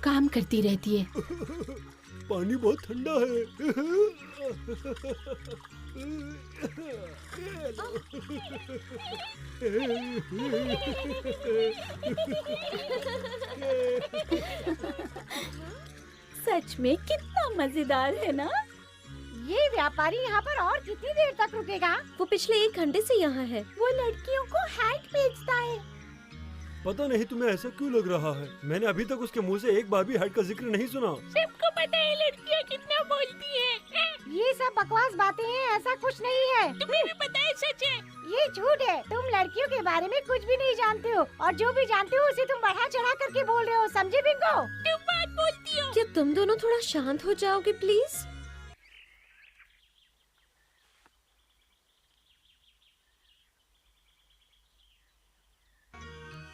काम करती रहती है। पानी बहुत ठंडा है। सच में कितना मजेदार है ना? ये व्यापारी यहाँ पर और कितनी देर तक रुकेगा? वो पिछले 1 घंटे से यहाँ है। वो लड़कियों को हैट बेचता है। पता नहीं तुम्हें ऐसा क्यों लग रहा है। मैंने अभी तक उसके मुंह से एक बार भी हट का जिक्र नहीं सुना। सबको पता है लड़कियाँ कितना बोलती है। ये सब बकवास बातें हैं, ऐसा कुछ नहीं है। तुम्हें भी पता है सच है। ये झूठ है। तुम लड़कियों के बारे में कुछ भी नहीं जानते हो और जो भी जानते हो उसे तुम बढ़ा चढ़ा करके बोल रहे हो, समझे बिंगो? तुम बात बोलती हो। क्या तुम दोनों थोड़ा शांत हो जाओगे प्लीज?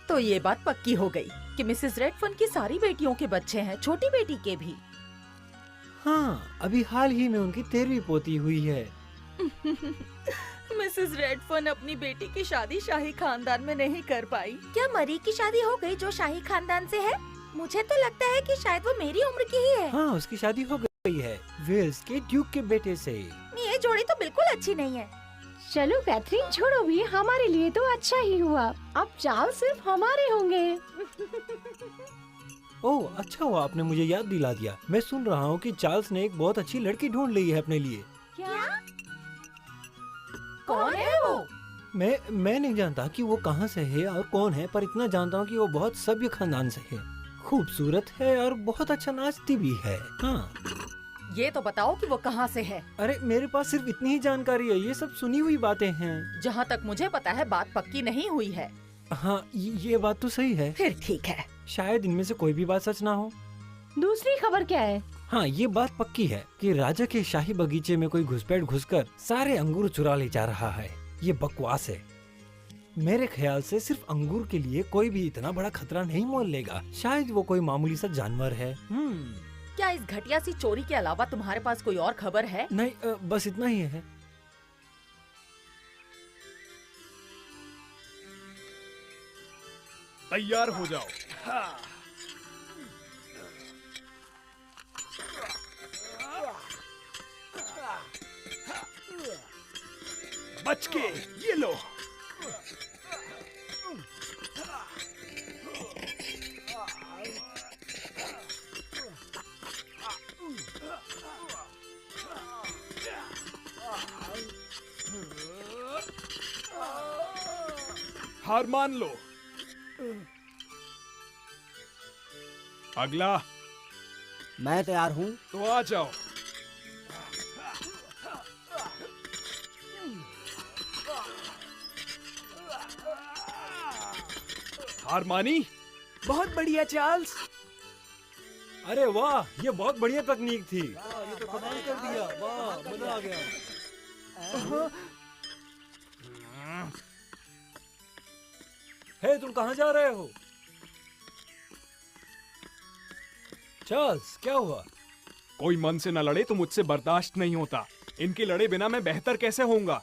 तो ये बात पक्की हो गई कि मिसेस रेडफर्न की सारी बेटियों के बच्चे हैं, छोटी बेटी के भी। हाँ, अभी हाल ही में उनकी 13वीं पोती हुई है। मिसेस रेडफर्न अपनी बेटी की शादी शाही खानदान में नहीं कर पाई। क्या मरी की शादी हो गई जो शाही खानदान से है? मुझे तो लगता है कि शायद वो मेरी उम्र की ही है। हाँ, उसकी शादी हो गई है वेल्स के ड्यूक के बेटे से। ये जोड़ी तो बिल्कुल अच्छी नहीं है। चलो कैथरीन, छोड़ो भी, हमारे लिए तो अच्छा ही हुआ। अब चार्ल्स सिर्फ हमारे होंगे। ओह, अच्छा हुआ आपने मुझे याद दिला दिया। मैं सुन रहा हूँ कि चार्ल्स ने एक बहुत अच्छी लड़की ढूंढ ली है अपने लिए। क्या? कौन है वो? मैं नहीं जानता कि वो कहाँ से है और कौन है, पर इतना जानता हूँ कि वो बहुत सभ्य खानदान से है, खूबसूरत है और बहुत अच्छा नाचती भी है। हाँ, ये तो बताओ कि वो कहाँ से है। अरे मेरे पास सिर्फ इतनी ही जानकारी है, ये सब सुनी हुई बातें हैं। जहाँ तक मुझे पता है बात पक्की नहीं हुई है। हाँ, ये बात तो सही है। फिर ठीक है। शायद इनमें से कोई भी बात सच ना हो। दूसरी खबर क्या है? हाँ, ये बात पक्की है कि राजा के शाही बगीचे में कोई घुसपैठ घुसकर सारे अंगूर चुरा ले जा रहा है। ये बकवास है। मेरे ख्याल से सिर्फ अंगूर के लिए कोई भी इतना बड़ा खतरा नहीं मोल लेगा। शायद वो कोई मामूली सा जानवर है। क्या इस घटिया सी चोरी के अलावा तुम्हारे पास कोई और खबर है? नहीं, बस इतना ही है। तैयार हो जाओ। हाँ। बच के, ये लो। हार मान लो। अगला। मैं तैयार हूँ। तो आ जाओ। हार मानी? बहुत बढ़िया चार्ल्स। अरे वाह, ये बहुत बढ़िया तकनीक थी। ये तो कमाल कर दिया। वाह, मजा आ गया। हे, तुम कहाँ जा रहे हो? चार्ल्स, क्या हुआ? कोई मन से न लड़े तो मुझसे बर्दाश्त नहीं होता। इनके लड़े बिना मैं बेहतर कैसे होऊंगा?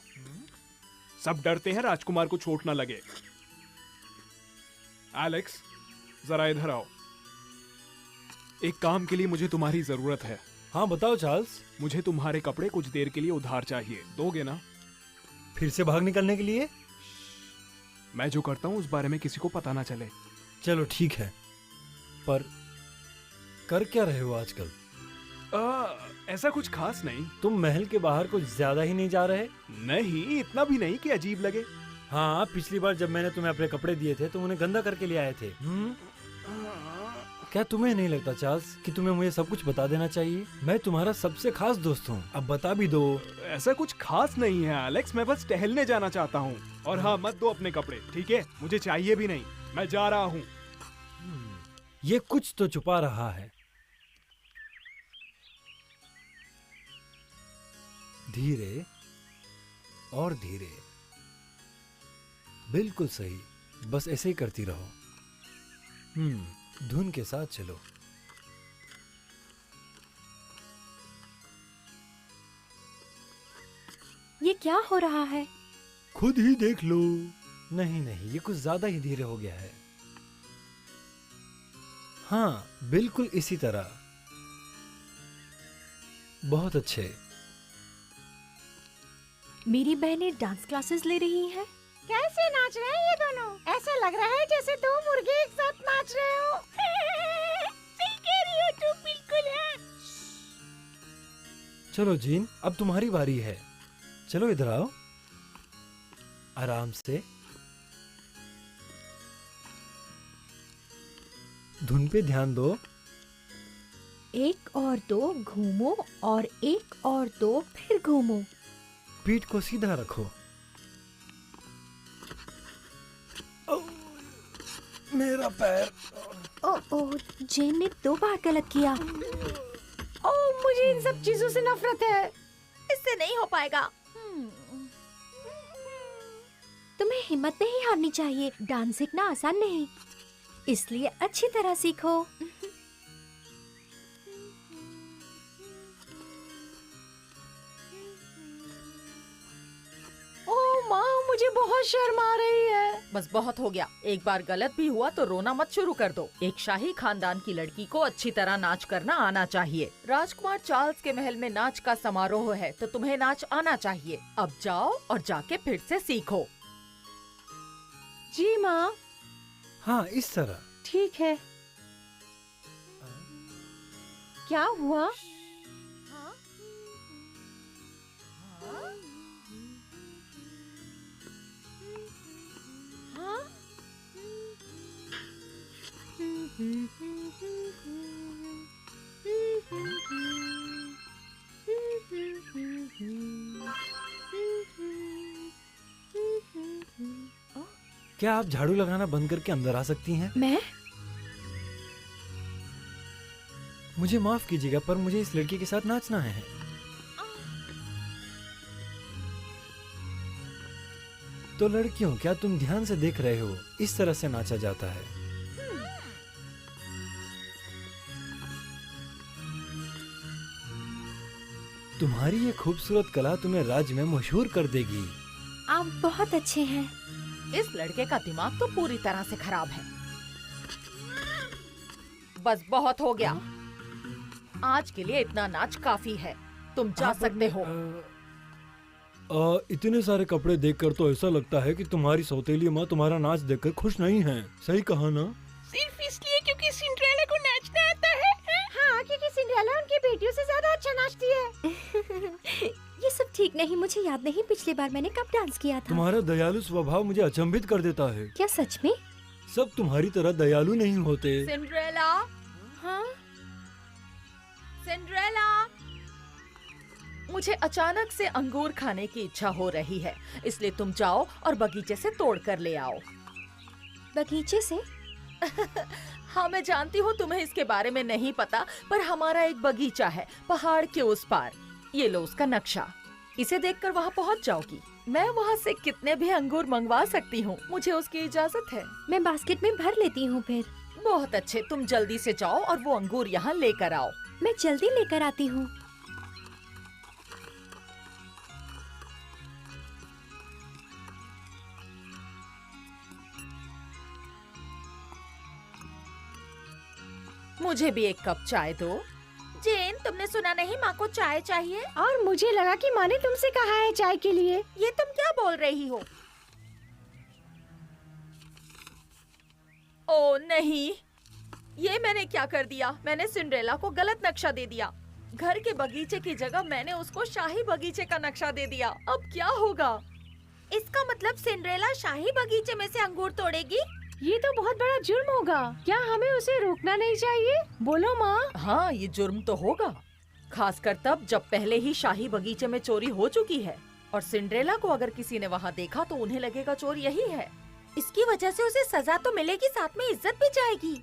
सब डरते हैं राजकुमार को चोट न लगे। एलेक्स, जरा इधर आओ। एक काम के लिए मुझे तुम्हारी जरूरत है। हाँ, बताओ चार्ल्स। मुझे तुम्हारे कपड़े कुछ देर के लिए उधार चाहिए, दोगे ना? फिर से भाग निकलने के लिए? मैं जो करता हूँ उस बारे में किसी को पता ना चले। चलो ठीक है, पर कर क्या रहे हो आजकल? ऐसा कुछ खास नहीं। तुम महल के बाहर कुछ ज्यादा ही नहीं जा रहे? नहीं, इतना भी नहीं कि अजीब लगे। हाँ, पिछली बार जब मैंने तुम्हें अपने कपड़े दिए थे तुम उन्हें गंदा करके ले आए थे। क्या तुम्हें नहीं लगता चार्ल्स कि तुम्हें मुझे सब कुछ बता देना चाहिए? मैं तुम्हारा सबसे खास दोस्त हूँ, अब बता भी दो। ऐसा कुछ खास नहीं है एलेक्स, मैं बस टहलने जाना चाहता हूँ। और हाँ, मत दो अपने कपड़े, ठीक है? मुझे चाहिए भी नहीं, मैं जा रहा हूँ। ये कुछ तो छुपा रहा है। धीरे और धीरे, बिल्कुल सही, बस ऐसे ही करती रहो। धुन के साथ चलो। ये क्या हो रहा है? खुद ही देख लो। नहीं, ये कुछ ज्यादा ही धीरे हो गया है। हाँ, बिल्कुल इसी तरह। बहुत अच्छे। मेरी बहनें डांस क्लासेस ले रही हैं। कैसे नाच रहे हैं ये दोनों? ऐसा लग रहा है जैसे दो मुर्गे एक साथ नाच रहे हो। सही कह रही हो तुम, बिल्कुल है। चलो जीन, अब तुम्हारी बारी है। चलो इधर आओ, आराम से। धुन पे ध्यान दो। 1 और 2 घूमो और 1 और 2 फिर घूमो। पीठ को सीधा रखो। मेरा पैर। ओह, जेन ने 2 बार गलत किया। ओह, मुझे इन सब चीजों से नफरत है। इससे नहीं हो पाएगा। तुम्हें हिम्मत नहीं हारनी चाहिए। डांस सीखना आसान नहीं, इसलिए अच्छी तरह सीखो। ओह माँ, मुझे बहुत शर्म आ रही है। बस बहुत हो गया। एक बार गलत भी हुआ तो रोना मत शुरू कर दो। एक शाही खानदान की लड़की को अच्छी तरह नाच करना आना चाहिए। राजकुमार चार्ल्स के महल में नाच का समारोह है तो तुम्हें नाच आना चाहिए। अब जाओ और जाके फिर से सीखो। जी माँ, हाँ, इस तरह। ठीक है। क्या हुआ? क्या आप झाड़ू लगाना बंद करके अंदर आ सकती हैं? मैं? मुझे माफ कीजिएगा, पर मुझे इस लड़की के साथ नाचना है। तो लड़कियों, क्या तुम ध्यान से देख रहे हो? इस तरह से नाचा जाता है। तुम्हारी ये खूबसूरत कला तुम्हें राज्य में मशहूर कर देगी। आप बहुत अच्छे हैं। इस लड़के का दिमाग तो पूरी तरह से खराब है। बस बहुत हो गया। आज के लिए इतना नाच काफी है। तुम जा सकते हो। इतने सारे कपड़े देखकर तो ऐसा लगता है कि तुम्हारी सौतेली माँ तुम्हारा नाच देखकर खुश नहीं है। सही कहा ना? सिर्फ इसलिए क्योंकि सिंड्रेला को नाचना आता है? हाँ, क्योंकि सिंड्रेला उनकी बेटियों से ज्यादा अच्छा नाचती है। ये सब ठीक नहीं। मुझे याद नहीं पिछली बार मैंने कब डांस किया था। तुम्हारा दयालु स्वभाव मुझे अचंभित कर देता है। क्या सच में? सब तुम्हारी तरह दयालु नहीं होते। सिंड्रेला, हाँ? सिंड्रेला, मुझे अचानक से अंगूर खाने की इच्छा हो रही है, इसलिए तुम जाओ और बगीचे से तोड़ कर ले आओ। बगीचे से? हाँ, मैं जानती हूँ तुम्हें इसके बारे में नहीं पता, पर हमारा एक बगीचा है पहाड़ के उस पार। ये लो उसका नक्शा। इसे देखकर वहाँ पहुँच जाओगी। मैं वहाँ से कितने भी अंगूर मंगवा सकती हूँ। मुझे उसकी इजाजत है। मैं बास्केट में भर लेती हूँ फिर। बहुत अच्छे, तुम जल्दी से जाओ और वो अंगूर यहाँ लेकर आओ। मैं जल्दी लेकर आती हूँ। मुझे भी एक कप चाय दो। जेन, तुमने सुना नहीं, माँ को चाय चाहिए। और मुझे लगा कि माँ ने तुमसे कहा है चाय के लिए। ये तुम क्या बोल रही हो? ओ नहीं, ये मैंने क्या कर दिया? मैंने सिंड्रेला को गलत नक्शा दे दिया। घर के बगीचे की जगह मैंने उसको शाही बगीचे का नक्शा दे दिया। अब क्या होगा? इसका मतलब सिंड्रेला शाही बगीचे में से अंगूर तोड़ेगी? ये तो बहुत बड़ा जुर्म होगा। क्या हमें उसे रोकना नहीं चाहिए? बोलो माँ। हाँ, ये जुर्म तो होगा, खासकर तब जब पहले ही शाही बगीचे में चोरी हो चुकी है। और सिंड्रेला को अगर किसी ने वहाँ देखा तो उन्हें लगेगा चोर यही है। इसकी वजह से उसे सजा तो मिलेगी, साथ में इज्जत भी जाएगी।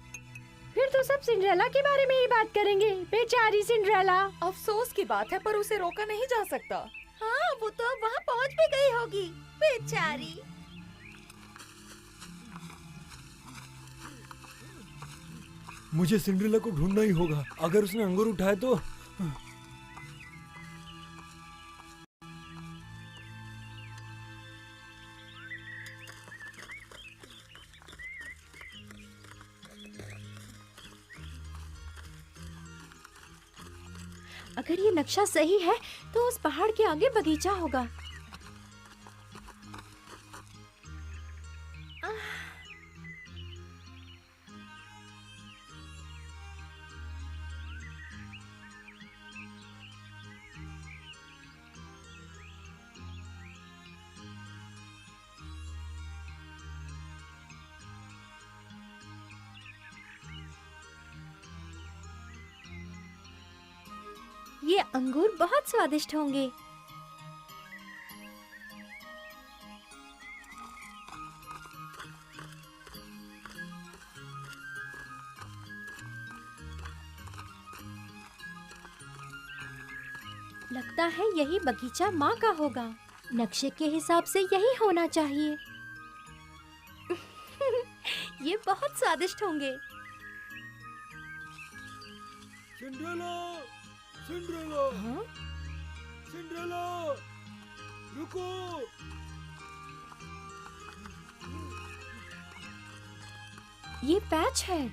फिर तो सब सिंड्रेला के बारे में ही बात करेंगे। बेचारी सिंड्रेला। अफसोस की बात है, पर उसे रोका नहीं जा सकता। हाँ, वो तो अब वहाँ पहुँच भी गई होगी, बेचारी। मुझे सिंड्रेला को ढूंढना ही होगा। अगर उसने अंगूर उठाए तो अगर ये नक्शा सही है तो उस पहाड़ के आगे बगीचा होगा। ये अंगूर बहुत स्वादिष्ट होंगे। लगता है यही बगीचा माँ का होगा। नक्शे के हिसाब से यही होना चाहिए। ये बहुत स्वादिष्ट होंगे। सिंड्रेला, सिंड्रेला, हाँ? सिंड्रेला, रुको। ये पैच है।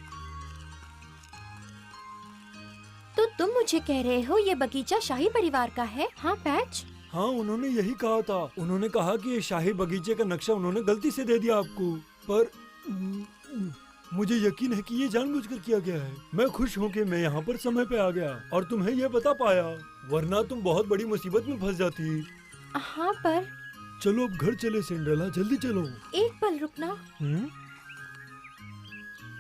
तो तुम मुझे कह रहे हो ये बगीचा शाही परिवार का है? हाँ पैच। हाँ, उन्होंने यही कहा था। उन्होंने कहा कि ये शाही बगीचे का नक्शा उन्होंने गलती से दे दिया आपको, पर मुझे यकीन है कि ये जानबूझकर किया गया है। मैं खुश हूँ कि मैं यहाँ पर समय पे आ गया और तुम्हें ये बता पाया, वरना तुम बहुत बड़ी मुसीबत में फंस जाती। हाँ पर चलो अब घर चले सिंड्रेला, जल्दी चलो। एक पल रुकना।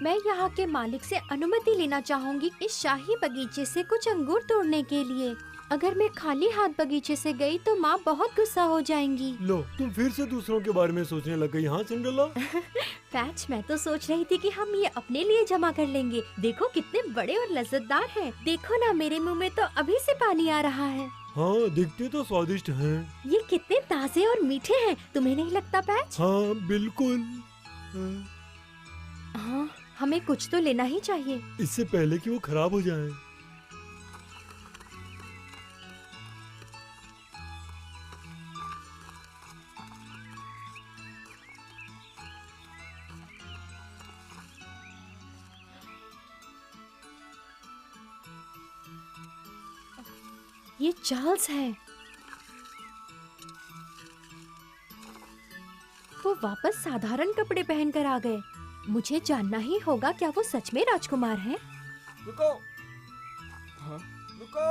मैं यहाँ के मालिक से अनुमति लेना चाहूँगी इस शाही बगीचे से कुछ अंगूर तोड़ने के लिए। अगर मैं खाली हाथ बगीचे से गई तो माँ बहुत गुस्सा हो जाएंगी। लो, तुम फिर से दूसरों के बारे में सोचने लग गई। हाँ सिंड्रेला। पैच, मैं तो सोच रही थी कि हम ये अपने लिए जमा कर लेंगे। देखो कितने बड़े और लज्जतदार हैं। देखो ना, मेरे मुंह में तो अभी से पानी आ रहा है। हाँ, दिखते तो स्वादिष्ट हैं। ये कितने ताजे और मीठे हैं, तुम्हें नहीं लगता पैच? हाँ बिल्कुल। हाँ, हमें कुछ तो लेना ही चाहिए। इससे पहले कि वो खराब हो जाएं। ये चार्ल्स है। वो वापस साधारण कपड़े पहनकर आ गए। मुझे जानना ही होगा, क्या वो सच में राजकुमार हैं? रुको। हाँ? रुको।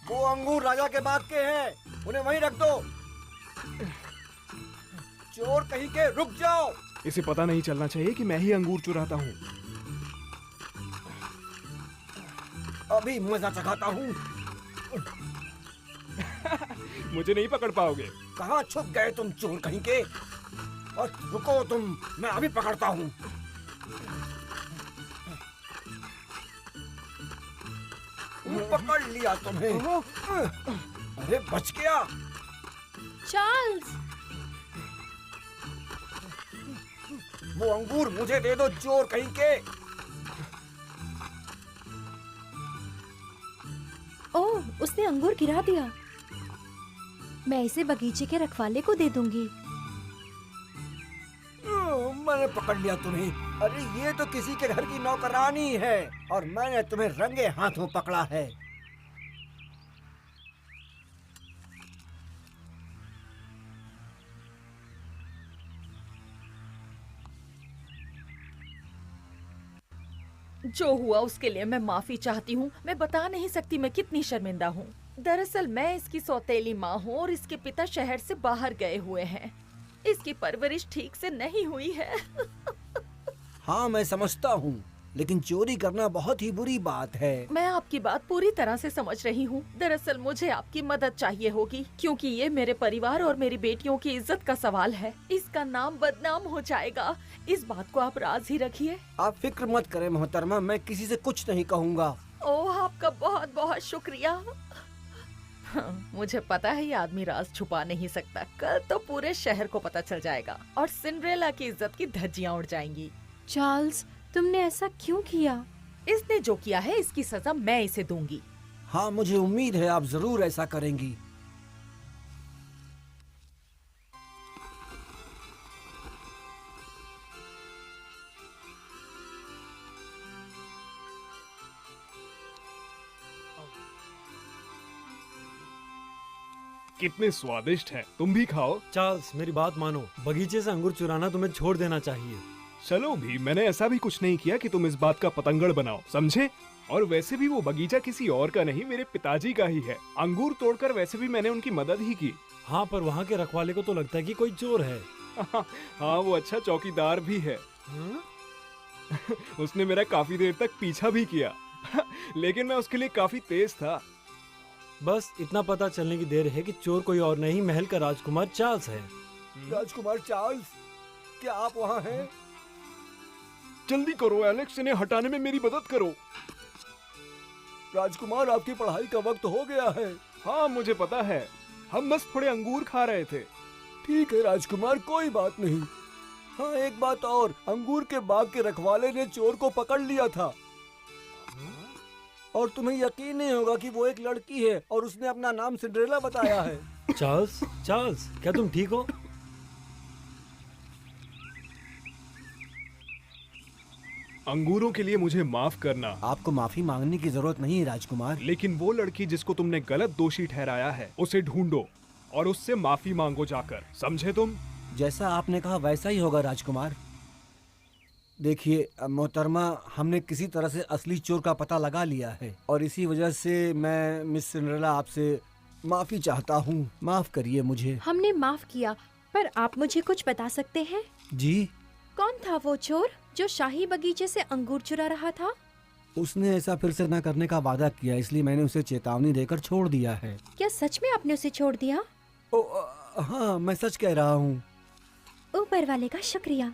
वो अंगूर राजा के बाग के हैं, उन्हें वहीं रख दो। चोर कहीं के, रुक जाओ। इसे पता नहीं चलना चाहिए कि मैं ही अंगूर चुराता हूँ। अभी मजा चखाता हूँ। मुझे नहीं पकड़ पाओगे। कहाँ छुप गए तुम चोर कहीं के? और रुको तुम, मैं अभी पकड़ता हूँ। पकड़ लिया तुम्हें। अरे बच गया। चार्ल्स! वो अंगूर मुझे दे दो, चोर कहीं के। ओह, उसने अंगूर गिरा दिया। मैं इसे बगीचे के रखवाले को दे दूंगी। मैंने पकड़ लिया तुम्हें। अरे ये तो किसी के घर की नौकरानी है और मैंने तुम्हें रंगे हाथों पकड़ा है। जो हुआ उसके लिए मैं माफी चाहती हूँ। मैं बता नहीं सकती मैं कितनी शर्मिंदा हूँ। दरअसल मैं इसकी सौतेली माँ हूँ और इसके पिता शहर से बाहर गए हुए हैं। इसकी परवरिश ठीक से नहीं हुई है। हाँ मैं समझता हूँ, लेकिन चोरी करना बहुत ही बुरी बात है। मैं आपकी बात पूरी तरह से समझ रही हूँ। दरअसल मुझे आपकी मदद चाहिए होगी, क्योंकि ये मेरे परिवार और मेरी बेटियों की इज्जत का सवाल है। इसका नाम बदनाम हो जाएगा। इस बात को आप राज ही रखिए। आप फिक्र मत करें मोहतरमा, मैं किसी से कुछ नहीं कहूँगा। ओह, आपका बहुत बहुत शुक्रिया। मुझे पता है ये आदमी राज छुपा नहीं सकता। कल तो पूरे शहर को पता चल जाएगा और सिंड्रेला की इज्जत की धज्जियां उड़ जाएंगी। चार्ल्स, तुमने ऐसा क्यों किया? इसने जो किया है इसकी सजा मैं इसे दूंगी। हाँ मुझे उम्मीद है आप जरूर ऐसा करेंगी। कितने स्वादिष्ट हैं। तुम भी खाओ। चार्ल्स, मेरी बात मानो, बगीचे से अंगूर चुराना तुम्हें छोड़ देना चाहिए। चलो भी, मैंने ऐसा भी कुछ नहीं किया कि तुम इस बात का पतंगड़ बनाओ, समझे? और वैसे भी वो बगीचा किसी और का नहीं, मेरे पिताजी का ही है। अंगूर तोड़कर वैसे भी मैंने उनकी मदद ही की। हाँ, पर वहाँ के रखवाले को तो लगता है कि कोई चोर है। हाँ, वो अच्छा चौकीदार भी है। हाँ? उसने मेरा काफी देर तक पीछा भी किया लेकिन मैं उसके लिए काफी तेज था। बस इतना पता चलने की देर है कि चोर कोई और नहीं, महल का राजकुमार चार्ल्स है। राजकुमार चार्ल्स, क्या आप वहाँ हैं? जल्दी करो एलेक्स, इन्हें हटाने में मेरी मदद करो। राजकुमार, आपकी पढ़ाई का वक्त हो गया है। हाँ, मुझे पता है, हम बस थोड़े अंगूर खा रहे थे। ठीक है राजकुमार, कोई बात नहीं। हाँ, एक बात और, अंगूर के बाग के रखवाले ने चोर को पकड़ लिया था। और तुम्हें यकीन नहीं होगा कि वो एक लड़की है और उसने अपना नाम सिंड्रेला बताया है। चार्ल्स, चार्ल्स, क्या तुम ठीक हो? अंगूरों के लिए मुझे माफ करना। आपको माफी मांगने की जरूरत नहीं है राजकुमार। लेकिन वो लड़की जिसको तुमने गलत दोषी ठहराया है, उसे ढूंढो और उससे माफी मांगो जाकर, समझे तुम? जैसा आपने कहा वैसा ही होगा राजकुमार। देखिए मोहतरमा, हमने किसी तरह से असली चोर का पता लगा लिया है और इसी वजह से मैं मिस सिंड्रेला आपसे माफी चाहता हूँ। माफ करिए मुझे। हमने माफ किया, पर आप मुझे कुछ बता सकते हैं? जी। कौन था वो चोर जो शाही बगीचे से अंगूर चुरा रहा था? उसने ऐसा फिर से न करने का वादा किया, इसलिए मैंने उसे चेतावनी देकर छोड़ दिया है। क्या सच में आपने उसे छोड़ दिया? हाँ, मैं सच कह रहा हूँ। ऊपर वाले का शुक्रिया।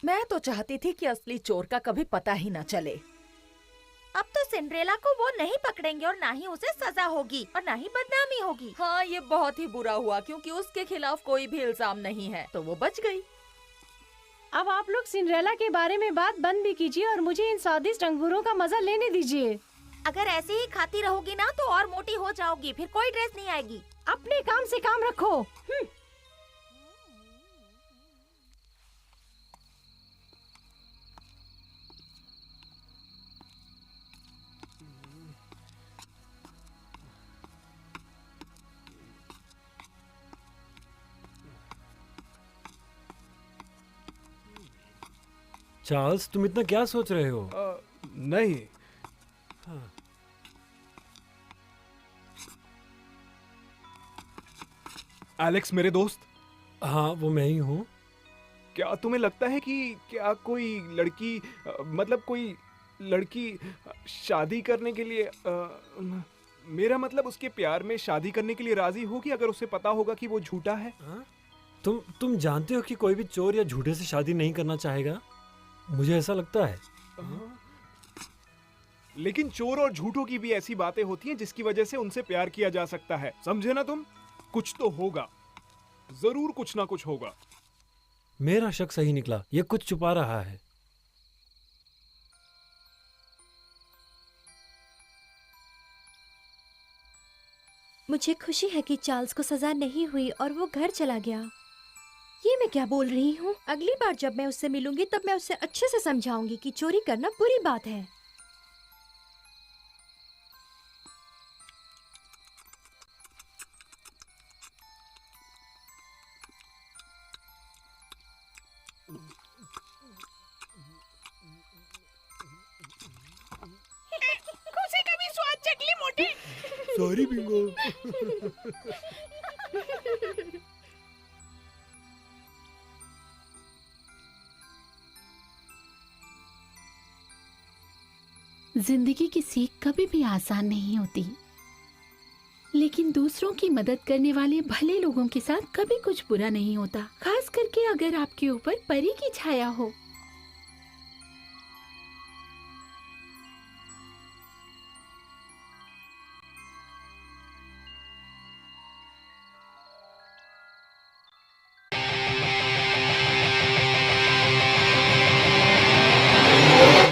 मैं तो चाहती थी कि असली चोर का कभी पता ही न चले। अब तो सिंड्रेला को वो नहीं पकड़ेंगे और ना ही उसे सजा होगी और ना ही बदनामी होगी। हाँ, ये बहुत ही बुरा हुआ क्योंकि उसके खिलाफ कोई भी इल्जाम नहीं है, तो वो बच गई। अब आप लोग सिंड्रेला के बारे में बात बंद भी कीजिए और मुझे इन स्वादिष्ट अंगूरों का मजा लेने दीजिए। अगर ऐसे ही खाती रहोगी ना तो और मोटी हो जाओगी, फिर कोई ड्रेस नहीं आएगी। अपने काम से काम रखो। चार्ल्स, तुम इतना क्या सोच रहे हो? नहीं। एलेक्स मेरे दोस्त। हाँ, वो मैं ही हूँ। क्या तुम्हें लगता है कि क्या कोई लड़की मतलब कोई लड़की शादी करने के लिए मेरा मतलब उसके प्यार में शादी करने के लिए राजी होगी अगर उसे पता होगा कि वो झूठा है? तुम जानते हो कि कोई भी चोर या झूठे से शादी नहीं करना चाहेगा। मुझे ऐसा लगता है। लेकिन चोर और झूठों की भी ऐसी बातें होती हैं जिसकी वजह से उनसे प्यार किया जा सकता है, समझे ना तुम? कुछ तो होगा, जरूर कुछ ना कुछ होगा। मेरा शक सही निकला, ये कुछ छुपा रहा है। मुझे खुशी है कि चार्ल्स को सजा नहीं हुई और वो घर चला गया। ये मैं क्या बोल रही हूँ? अगली बार जब मैं उससे मिलूंगी तब मैं उससे अच्छे से समझाऊंगी कि चोरी करना बुरी बात है। खुशी का भी स्वाद चकली मोटी। Sorry Bingo. जिंदगी की सीख कभी भी आसान नहीं होती, लेकिन दूसरों की मदद करने वाले भले लोगों के साथ कभी कुछ बुरा नहीं होता, खास करके अगर आपके ऊपर परी की छाया हो।